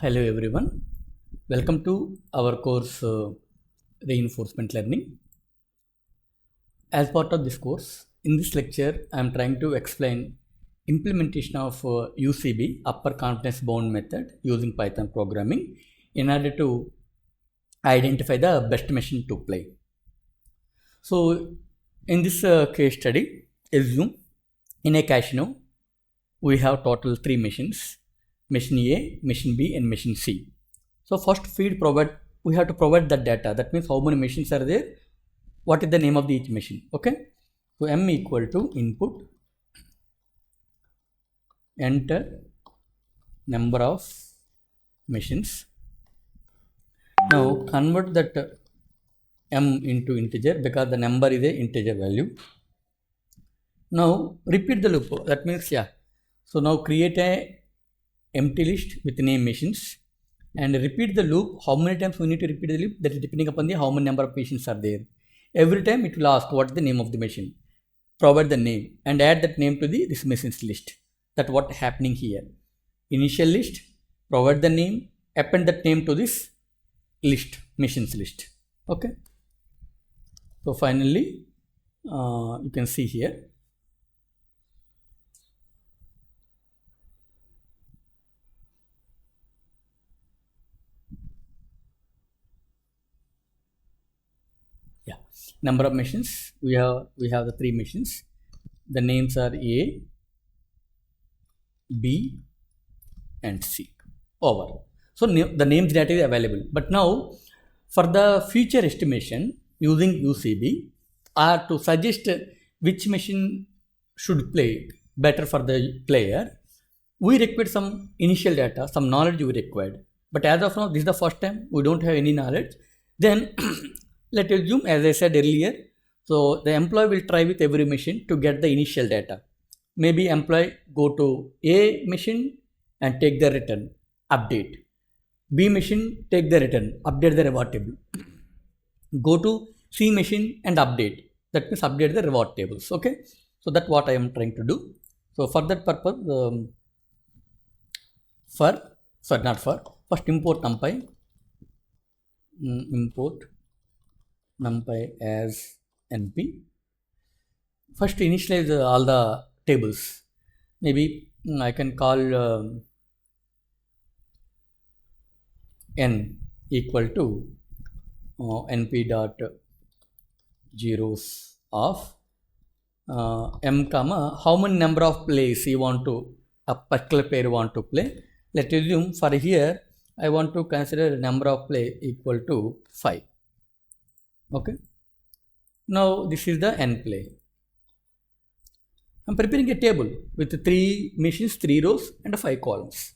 Hello everyone, welcome to our course Reinforcement Learning. As part of this course, in this lecture, I am trying to explain implementation of UCB, Upper Confidence Bound method using Python programming in order to identify the best machine to play. So in this case study, assume in a casino, we have total 3 machines, machine A, machine B and machine C. So first feed we have to provide that data. That means how many machines are there, what is the name of each machine. Okay. So M equal to input, enter number of machines. Now convert that M into integer because the number is a integer value. Now repeat the loop. That means So now create a empty list with name machines and repeat the loop. How many times we need to repeat the loop? That is depending upon the how many number of machines are there. Every time it will ask what is the name of the machine. Provide the name and add that name to this machines list. That's what happening here. Initial list, provide the name, append that name to this list, machines list. Okay. So finally, you can see here. Number of machines, we have the 3 machines. The names are A, B and C. Over. So the names data is available. But now for the future estimation using UCB or to suggest which machine should play better for the player, we required some initial data, some knowledge we required. But as of now, this is the first time we don't have any knowledge. Then let's assume, as I said earlier, so the employee will try with every machine to get the initial data. Maybe employee go to A machine and take the return, update. B machine, take the return, update the reward table. Go to C machine and update. That means update the reward tables. Okay. So that's what I am trying to do. So for that purpose, first import NumPy. Import NumPy as NP. First initialize all the tables. Maybe I can call n equal to np dot zeros of m comma how many number of plays you want to a particular player want to play. Let's assume for here I want to consider number of play equal to 5. Okay. Now this is the n play. I'm preparing a table with 3 machines, 3 rows and 5 columns.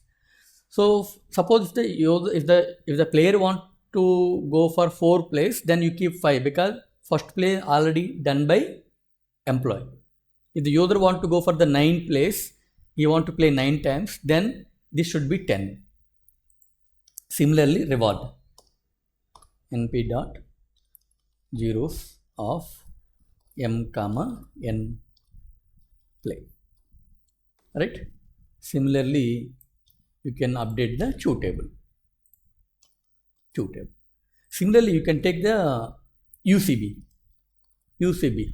So suppose if the player want to go for 4 plays, then you keep 5 because first play already done by employee. If the user want to go for the 9 plays, he want to play 9 times, then this should be 10. Similarly, reward np dot zeros of m comma n play. Right. Similarly, you can update the queue table. Similarly, you can take the UCB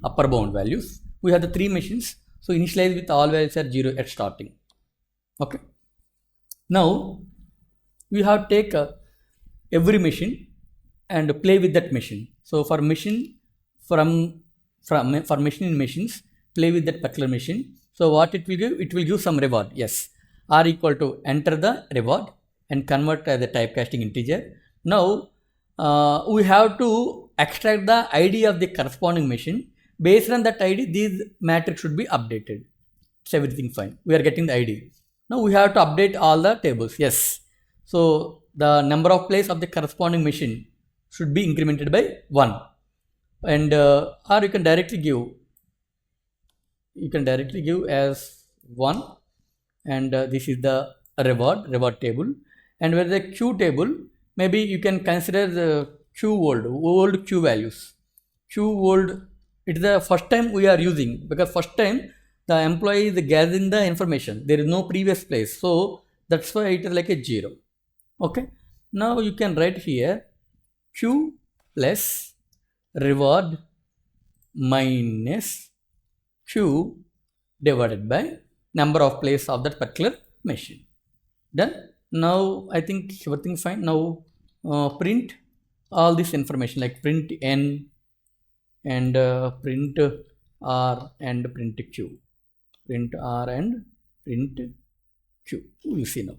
upper bound values. We have the 3 machines, so initialize with all values are 0 at starting. Okay. Now we have to take every machine and play with that machine. So for machine for machine in machines, play with that particular machine. So what it will give? It will give some reward. Yes. R equal to enter the reward and convert as a typecasting integer. Now we have to extract the ID of the corresponding machine. Based on that ID, these matrix should be updated. It's everything fine. We are getting the ID. Now we have to update all the tables. Yes. So the number of plays of the corresponding machine should be incremented by 1. And or you can directly give as 1. And this is the reward table. And where the queue table, maybe you can consider the queue old queue values. Queue old, it is the first time we are using because first time the employee is gathering the information. There is no previous place. So that's why it is like a 0. Okay. Now you can write here Q plus reward minus Q divided by number of plays of that particular machine. Done. Now I think everything fine. Now print all this information like print n and print r and print q. Print r and print q. You see now.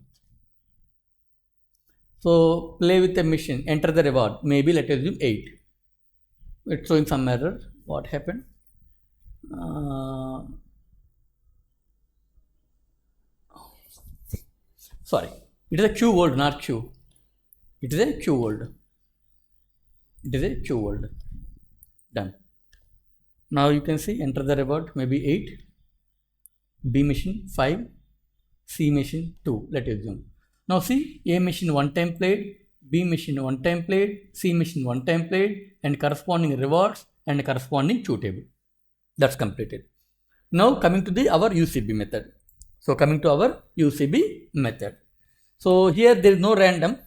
So play with the machine. Enter the reward. Maybe let us assume 8. It's showing some error. What happened? Sorry, it is a Q word, not Q. It is a Q word. It is a Q word. Done. Now you can see enter the reward, maybe 8, B machine 5, C machine 2. Let us assume. Now see, A machine 1 time played, B machine 1 time played, C machine 1 time played, and corresponding rewards and corresponding Q table. That's completed. Now coming to our UCB method. So coming to our UCB method. So here there is no random.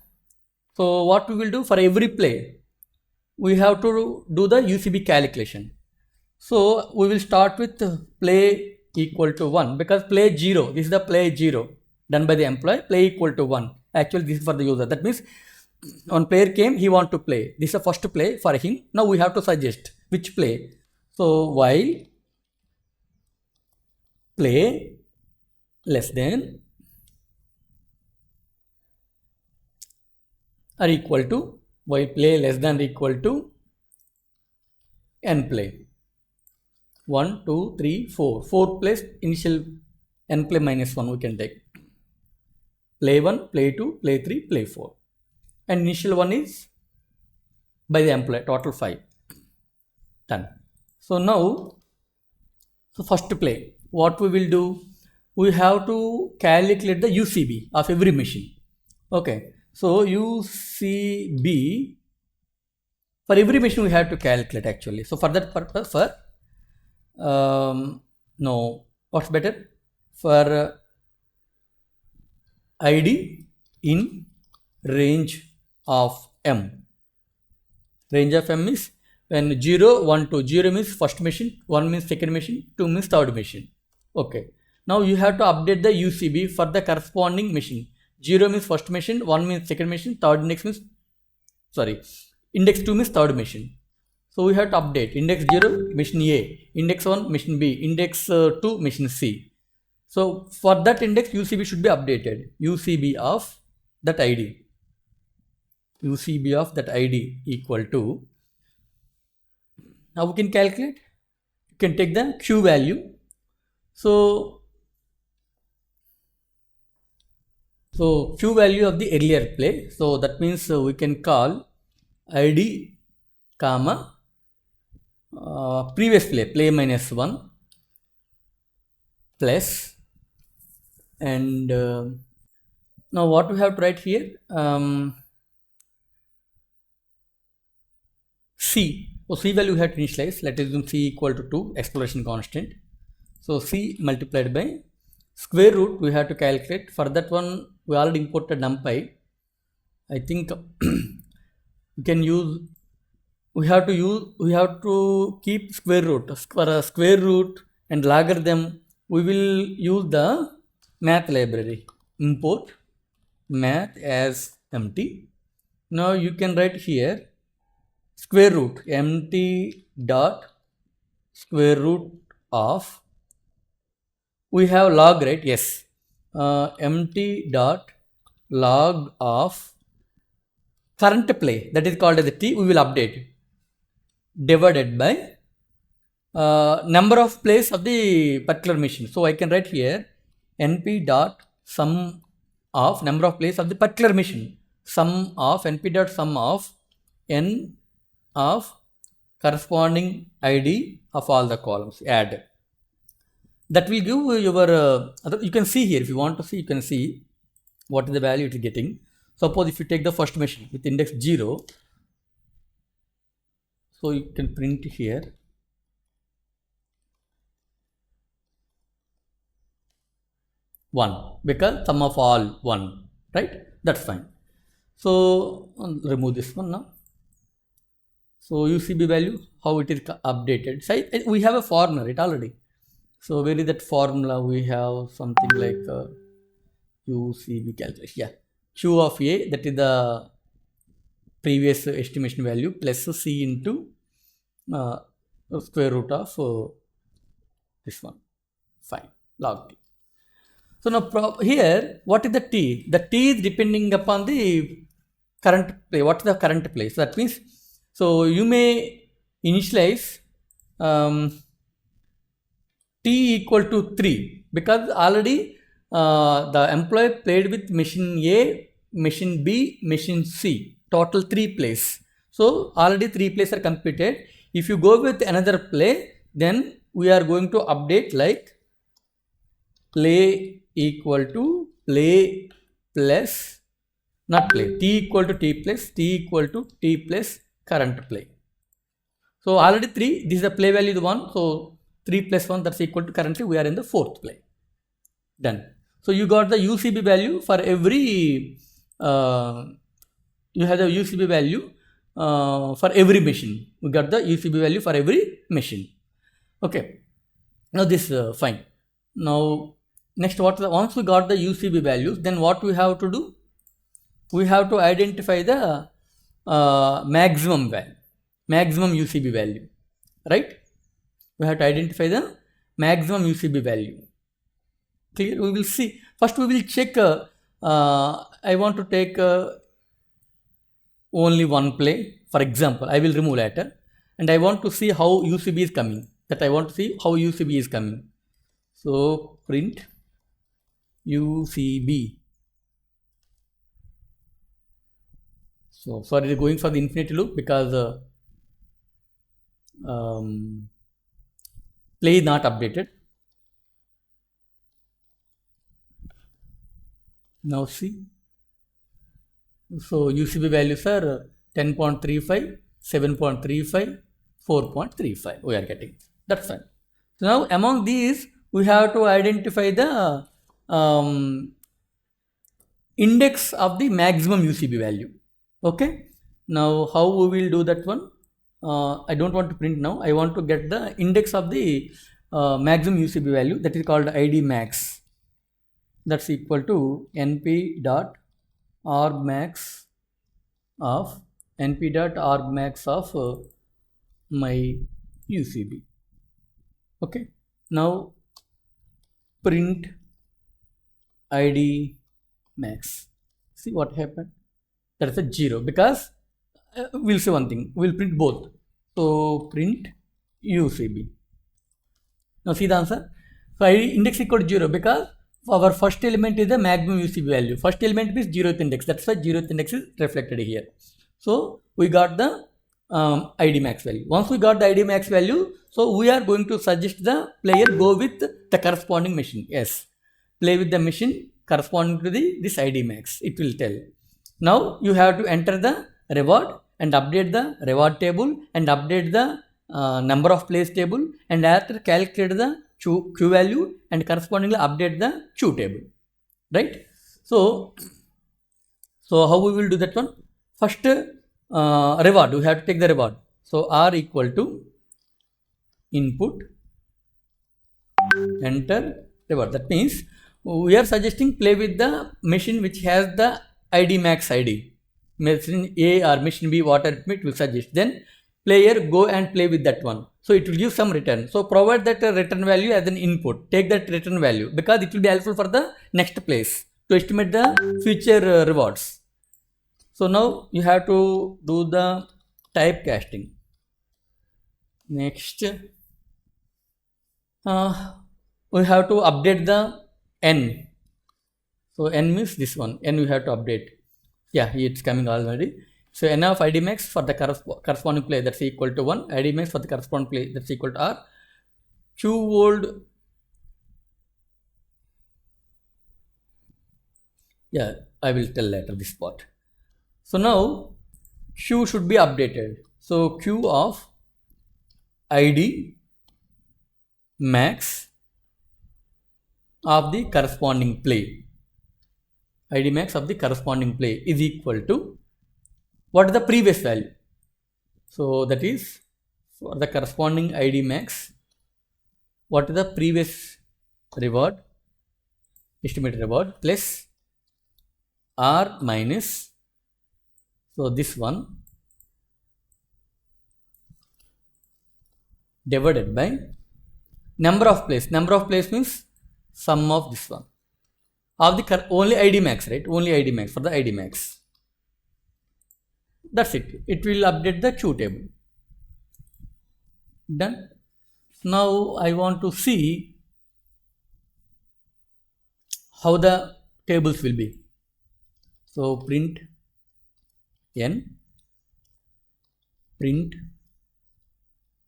So what we will do for every play, we have to do the UCB calculation. So we will start with play equal to 1 because play 0, this is the play 0 done by the employee, play equal to 1. Actually this is for the user. That means when player came, he want to play. This is the first play for him. Now we have to suggest which play. So while play less than or equal to, while play less than or equal to n play. 1, 2, 3, 4. 4 place initial n play minus 1 we can take. Play 1, play 2, play 3, play 4. And initial one is by the employee, total 5. Done. So now, so first play, what we will do? We have to calculate the UCB of every machine. Okay. So UCB for every machine we have to calculate actually. So for that purpose, no, what's better? For ID in range of M. Range of M is when 0, 1, 2. 0 means first machine, 1 means second machine, 2 means third machine. Okay. Now you have to update the UCB for the corresponding machine. 0 means first machine, 1 means second machine, third index means, sorry, index 2 means third machine. So we have to update index 0, machine A, index 1, machine B, index 2, machine C. So for that index, UCB should be updated. UCB of that ID. UCB of that ID equal to, now we can calculate, you can take the Q value. So Q value of the earlier play. So that means we can call ID comma previous play minus 1 plus and now what we have to write here, C. So C value we have to initialize. Let us assume C equal to 2, exploration constant. So C multiplied by square root we have to calculate. For that one we already imported numpy. I think we can use, we have to keep square root. For a square root and logarithm we will use the math library. Import math as empty. Now you can write here square root empty dot square root of, we have log, right? Yes. Empty dot log of current play, that is called as the T, we will update, divided by number of plays of the particular machine. So I can write here np dot sum of number of plays of the particular machine, sum of np dot sum of n of corresponding ID of all the columns, add. That will give your, you can see here, if you want to see, you can see what is the value it is getting. Suppose if you take the first machine with index 0, so you can print here one because sum of all 1, right? That's fine. So remove this one now. So UCB value, how it is updated. So we have a formula, right, already. So where is that formula? We have something like UCB calculation. Yeah, Q of A, that is the previous estimation value, plus C into uh, square root of this one. Fine, log T. So now here, what is the T? The T is depending upon the current play. What is the current play? So that means, so you may initialize T equal to 3 because already the employee played with machine A, machine B, machine C, total 3 plays. So already 3 plays are completed. If you go with another play, then we are going to update like play equal to play plus, not play, T equal to T plus, T equal to T plus current play. So already 3, this is the play value 1, so 3 plus 1, that's equal to, currently we are in the 4th play. Done. So you got the UCB value for every, you have the UCB value for every machine. We got the UCB value for every machine. Okay. Now this fine. Now next, once we got the UCB values, then what we have to do? We have to identify the maximum value, maximum UCB value, right? We have to identify the maximum UCB value. Clear? We will see. First, we will check. I want to take only one play. For example, I will remove later, and I want to see how UCB is coming. That I want to see how UCB is coming. So print UCB. So sorry, going for the infinity loop because play is not updated. Now see. So UCB values are 10.35, 7.35, 4.35. We are getting. That's fine. So now among these, we have to identify the index of the maximum UCB value. Okay. Now how we will do that one? I don't want to print now. I want to get the index of the maximum UCB value, that is called ID max. That's equal to np dot argmax of my UCB. Okay. Now print ID max. See what happened? That is a 0 because we'll say one thing. We'll print both. So print UCB. Now see the answer. So ID index equal to 0 because our first element is the maximum UCB value. First element is 0th index. That's why 0th index is reflected here. So we got the ID max value. Once we got the ID max value, so we are going to suggest the player go with the corresponding machine. Yes, play with the machine corresponding to this ID max. It will tell. Now you have to enter the reward and update the reward table and update the number of plays table, and after calculate the Q value and correspondingly update the Q table, right? So how we will do that one? First reward, we have to take the reward. So R equal to input, enter, reward. That means we are suggesting play with the machine which has the ID max ID. Machine A or machine B, whatever it will suggest. Then player go and play with that one. So it will give some return. So provide that return value as an input. Take that return value because it will be helpful for the next place to estimate the future rewards. So now you have to do the typecasting. Next, we have to update the N. So N means this one. N we have to update. Yeah, it's coming already. So N of ID max for the corresponding play, that's equal to 1. ID max for the corresponding play, that's equal to R. Q old. Yeah, I will tell later this part. So now Q should be updated. So Q of ID max of the corresponding play. ID max of the corresponding play is equal to what is the previous value. So that is for the corresponding ID max, what is the previous reward, estimated reward, plus R minus, so this one, divided by number of plays. Number of plays means sum of this one, of the only ID max, right? Only ID max, for the ID max. That's it. It will update the Q table. Done. Now I want to see how the tables will be. So print N, print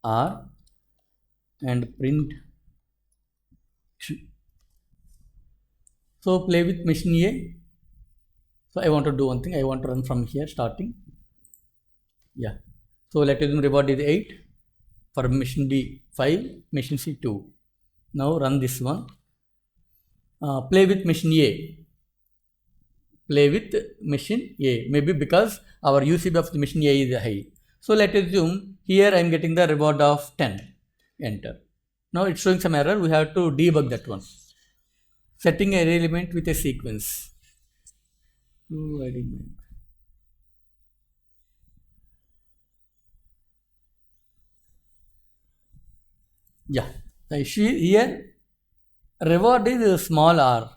R, and print Q. So play with machine A. So I want to do one thing. I want to run from here starting. Yeah. So let us assume reward is 8. For machine B 5, machine C 2. Now run this one. Play with machine A. Play with machine A. Maybe because our UCB of the machine A is high. So let us assume here I am getting the reward of 10. Enter. Now it's showing some error. We have to debug that one. Setting an element with a sequence. Yeah, the issue here, reward is a small r,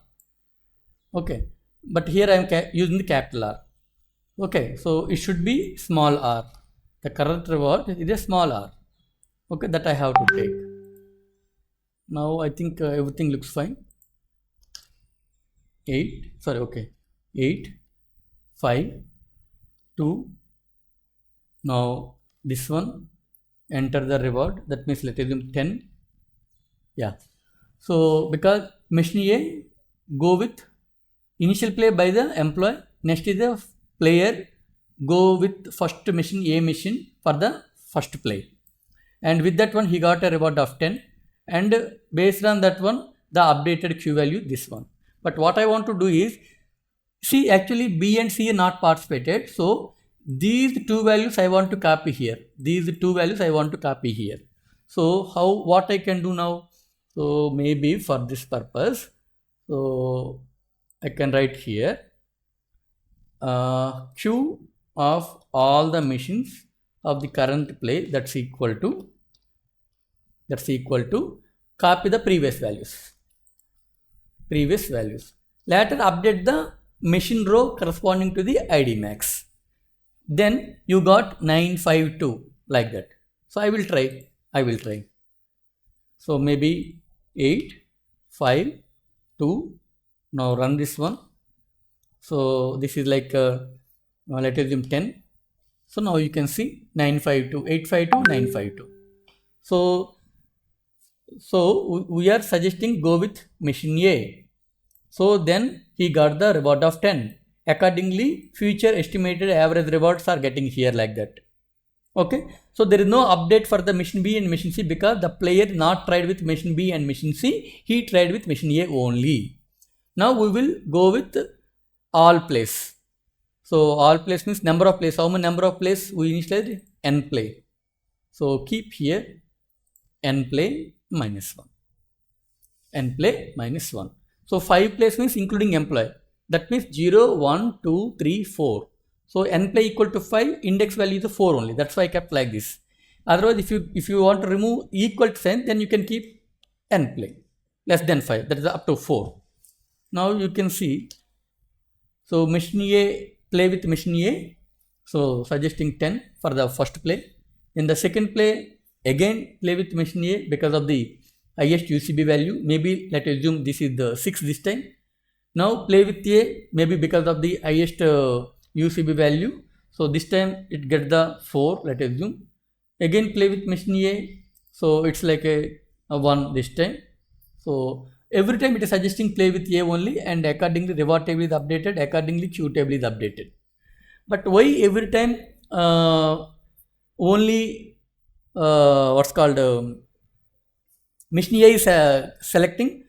okay, but here I am using the capital R, okay, so it should be small r. The current reward is a small r, okay, that I have to take. Now I think everything looks fine. 8, 5, 2, now this one, enter the reward, that means let us assume 10. Yeah, so because machine A go with initial play by the employee, next is the player go with first machine A machine for the first play, and with that one he got a reward of 10, and based on that one the updated Q value this one. But what I want to do is, see, actually B and C are not participated, so these two values I want to copy here. These two values I want to copy here. So what I can do now? So maybe for this purpose, so I can write here Q of all the machines of the current play, that's equal to copy the previous values. Later update the machine row corresponding to the ID max. Then you got 952 like that. So I will try. So maybe 8, 5, 2. Now run this one. So this is like let us assume 10. So now you can see 952, 852, 952. So we are suggesting go with machine A. So then he got the reward of 10. Accordingly, future estimated average rewards are getting here like that. Okay. So there is no update for the machine B and machine C because the player not tried with machine B and machine C. He tried with machine A only. Now we will go with all plays. So all plays means number of plays. How many number of plays we initialized? N play. So keep here N play minus 1. N play minus 1. So 5 plays means including employee. That means 0, 1, 2, 3, 4. So n play equal to 5, index value is 4 only. That's why I kept like this. Otherwise, if you want to remove equal to sign, then you can keep n play less than 5. That is up to 4. Now you can see. So machine A, play with machine A. So suggesting 10 for the first play. In the second play, again play with machine A because of the highest UCB value. Maybe let us assume this is the 6 this time. Now play with A, maybe because of the highest UCB value. So this time it gets the 4, let us assume. Again play with machine A. So it's like a 1 this time. So every time it is suggesting play with A only, and accordingly reward table is updated, accordingly Q table is updated. But why every time only what's called machine A is selecting?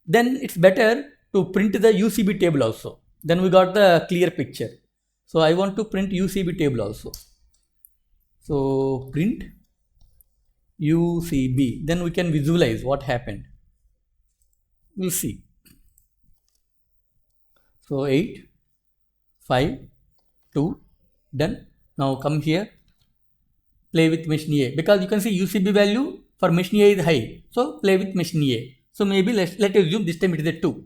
Then it's better to print the UCB table also. Then we got the clear picture. So I want to print UCB table also. So print UCB. Then we can visualize what happened. We'll see. So 8, 5, 2, done. Now come here, play with machine A, because you can see UCB value for machine A is high. So play with machine A. So maybe let assume this time it is a 2.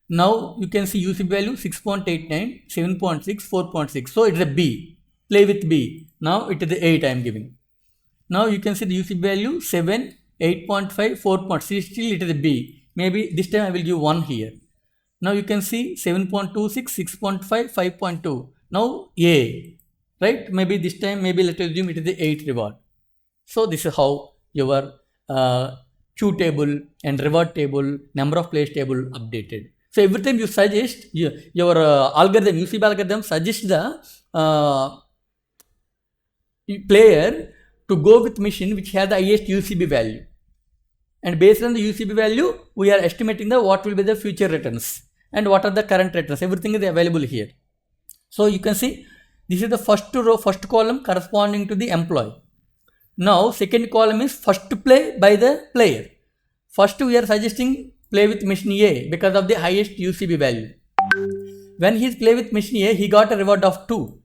Now you can see UCB value 6.89, 7.6, 4.6. So it is a B. Play with B. Now it is the 8 I am giving. Now you can see the UCB value 7, 8.5, 4.6. Still it is a B. Maybe this time I will give 1 here. Now you can see 7.26, 6.5, 5.2. Now A. Right? Maybe this time, maybe let us assume it is the 8 reward. So this is how your Q table and reward table, number of place table updated. So every time you suggest your algorithm, UCB algorithm suggests the player to go with machine which has the highest UCB value. And based on the UCB value, we are estimating the what will be the future returns and what are the current returns. Everything is available here. So you can see this is the first row, first column corresponding to the employee. Now second column is first play by the player. First we are suggesting play with machine A because of the highest UCB value. When he is play with machine A, he got a reward of 2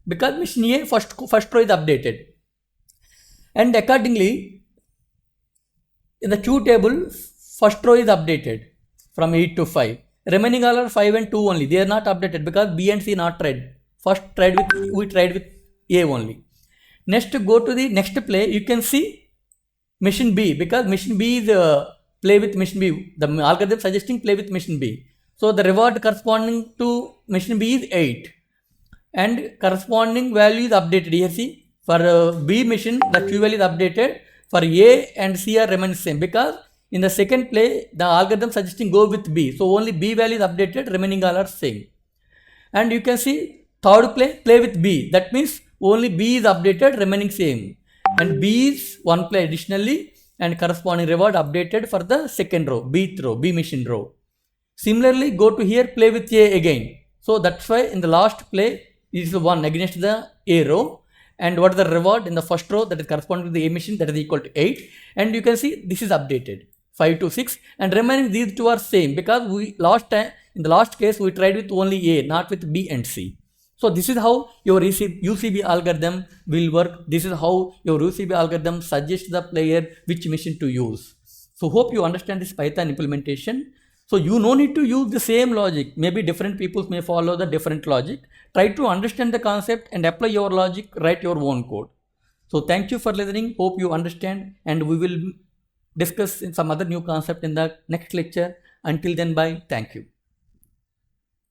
because machine A first row is updated. And accordingly, in the Q table, first row is updated from 8 to 5. Remaining all are 5 and 2 only. They are not updated because B and C not tried. First we tried with A only. Next to go to the next play, you can see machine B because machine B is play with machine B. The algorithm suggesting play with machine B. So the reward corresponding to machine B is 8 and corresponding value is updated. Here see for B machine the Q value is updated. For A and C are remain same because in the second play the algorithm suggesting go with B. So only B value is updated, remaining all are same. And you can see third play with B. That means only B is updated, remaining same. And B is one play additionally and corresponding reward updated for the second row, B machine row. Similarly, go to here, play with A again. So that's why in the last play is the 1 against the A row. And what is the reward in the first row that is corresponding to the A machine, that is equal to 8. And you can see this is updated 5 to 6 and remaining these two are same because we in the last case we tried with only A, not with B and C. So this is how your UCB algorithm will work. This is how your UCB algorithm suggests the player which machine to use. So hope you understand this Python implementation. So you no need to use the same logic. Maybe different people may follow the different logic. Try to understand the concept and apply your logic, write your own code. So thank you for listening. Hope you understand and we will discuss some other new concept in the next lecture. Until then, bye. Thank you.